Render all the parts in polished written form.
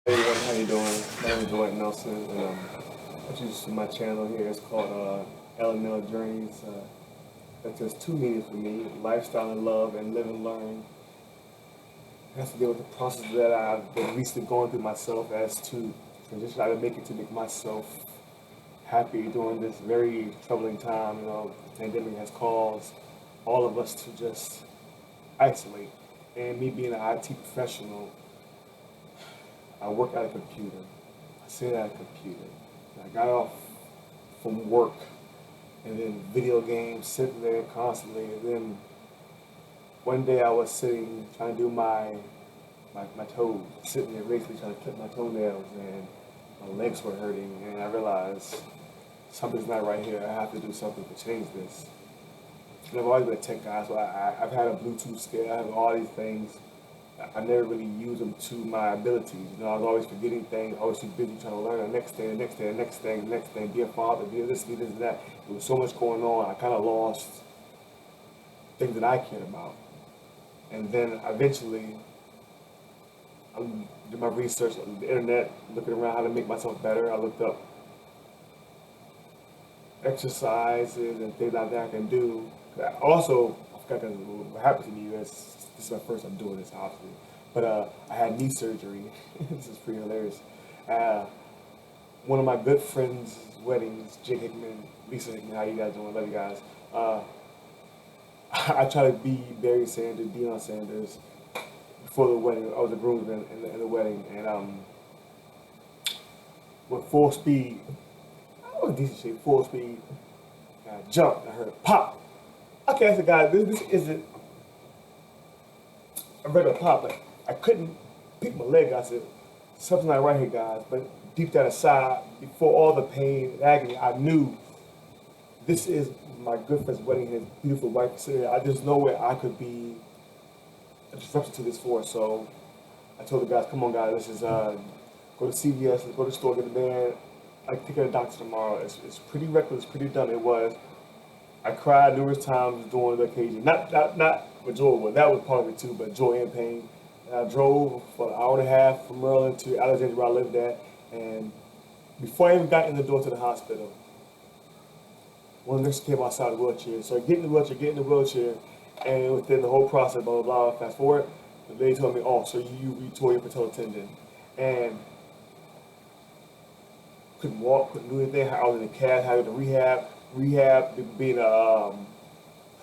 Hey everyone, how you doing? My name is Dwight Nelson, and introduced to my channel here. It's called L&L Journeys. That has two meanings for me: lifestyle and love, and live and learn. It has to deal with the process that I've been recently going through myself as to transition I've been making to make myself happy during this very troubling time. The pandemic has caused all of us to just isolate. And me being an IT professional, I work at a computer. I sit at a computer. I got off from work and then video games, sitting there constantly. And then one day I was sitting trying to do my toes, sitting there basically trying to clip my toenails, and my legs were hurting. And I realized something's not right here. I have to do something to change this. And I've always been a tech guy, so I've had a Bluetooth scale. I have all these things. I never really used them to my abilities. I was always forgetting things, always too busy trying to learn the next thing, the next thing, the next thing, the next thing, be a father, be this, and that. There was so much going on, I kind of lost things that I cared about. And then eventually, I did my research on the internet, looking around how to make myself better. I looked up exercises and things like that I can do. Also, I forgot what happened to me is this is my first time doing this, obviously. But I had knee surgery. This is pretty hilarious. Uh, One of my good friends' weddings, Jake Hickman, Lisa Hickman, how you guys doing? Love you guys. Uh, I tried to be Barry Sanders, Deion Sanders, before the wedding. I was a groomsman in the wedding, and with full speed, I was decent shape, full speed. And I jumped, and I heard a pop. Okay, I said, guys, this isn't a regular pop, but I couldn't pick my leg. I said, something not right here, guys. But deep down inside, before all the pain and agony, I knew this is my good friend's wedding, his beautiful wife. So I just know where I could be a disruption to this force. So I told the guys, come on, guys, let's just go to CVS, let's go to the store, get the man. I take care of the doctor tomorrow. It's pretty reckless, pretty dumb. It was. I cried numerous times during the occasion. Not with joy, well, that was part of it too, but joy and pain. And I drove for an hour and a half from Maryland to Alexandria where I lived at. And before I even got in the door to the hospital, one of the nurses came outside the wheelchair. So I get in the wheelchair, and within the whole process, blah, blah, blah, fast forward, the lady told me, oh, so you tore your patellar tendon. And couldn't walk, couldn't do anything. I was in a cast, had to rehab, being a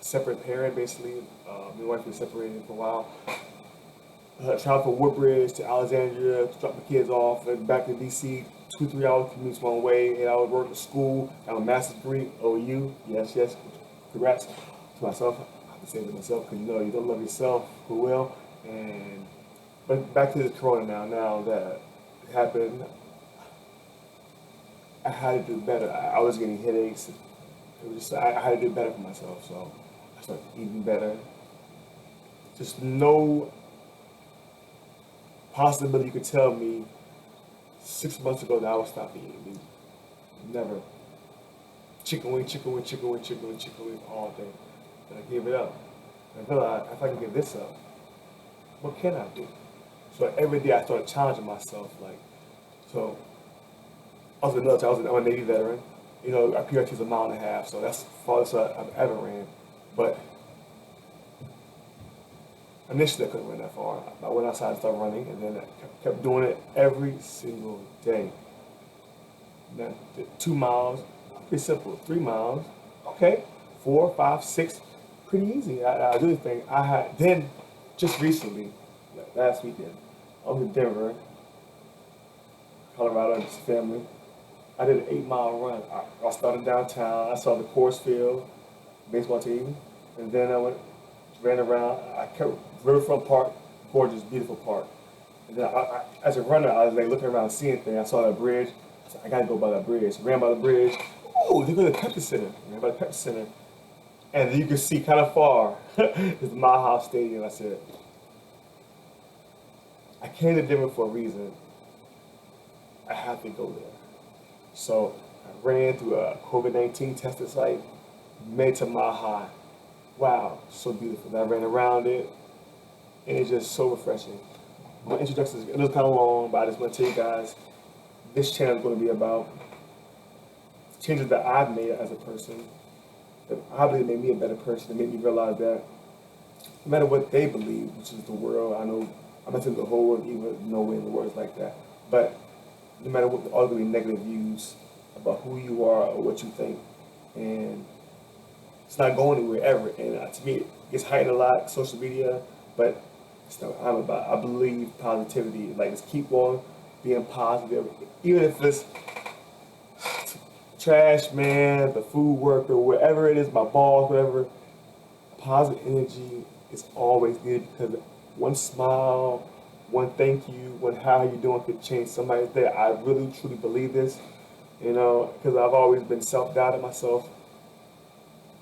separate parent, basically. My wife was separated for a while. Traveled from Woodbridge to Alexandria, to drop the kids off, and back to DC, 2 3 hour commutes one way, and I would work at school. I have a master's degree, OU, yes, yes, congrats to myself. I have to say to myself, because you don't love yourself, who will? And but back to this corona now that it happened, I had to do better. I was getting headaches. It was just I had to do better for myself, so I started eating better. Just no possibility you could tell me 6 months ago that I would stop eating. Never. Chicken wing, chicken wing, chicken wing, chicken wing, chicken wing all day. And I gave it up. And I realized if I can give this up, what can I do? So every day I started challenging myself. So I was in the military. I'm a Navy veteran. Our PRT is a mile and a half, so that's the farthest I've ever ran. But initially, I couldn't run that far. I went outside and started running, and then I kept doing it every single day. Now, 2 miles, pretty simple. 3 miles, okay. 4, 5, 6, pretty easy. I do the thing. I had then just recently, last weekend, I was in Denver, Colorado, with family. I did an 8 mile run. I started downtown. I saw the course field, baseball team, and then I ran around. I kept Riverfront Park, gorgeous, beautiful park. And then as a runner, I was like looking around, seeing things. I saw that bridge. I said, I gotta go by that bridge. Ran by the bridge. Oh, they go to the Pepsi Center. Ran by the Pepsi Center, and you can see kind of far is my house stadium. I said, I came to Denver for a reason. I have to go there. So I ran through a COVID-19 testing site, made it to Mile High. Wow, so beautiful. I ran around it, and it's just so refreshing. my introduction is a little kind of long, but I just want to tell you guys this channel is going to be about changes that I've made as a person that I believe made me a better person and made me realize that no matter what they believe, which is the world, I know I'm not saying the whole world, even no way in the world is like that, but no matter what the ugly negative views about who you are or what you think, and it's not going anywhere ever. And to me, it's heightened a lot, social media, but it's not what I'm about. I believe positivity. Like, just keep on being positive, even if it's trash man, the food worker, whatever it is, my boss, whatever. Positive energy is always needed because one smile, one thank you, one how you doing could change somebody's day. I really truly believe this, because I've always been self-doubting myself.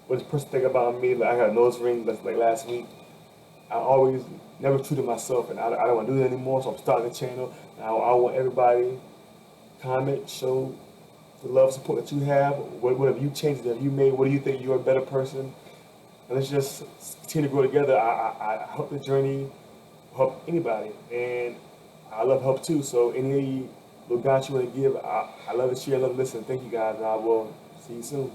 What this person think about me, like I got a nose ring that's like last week. I always never true to myself, and I don't want to do that anymore. So I'm starting a channel. Now I want everybody comment, show the love, support that you have. What have you changed? Have you made? What do you think you're a better person? And let's just continue to grow together. I hope the journey help anybody, and I love help too. So any little guidance you want to give, I love to share, I love to listen. Thank you guys, and I will see you soon.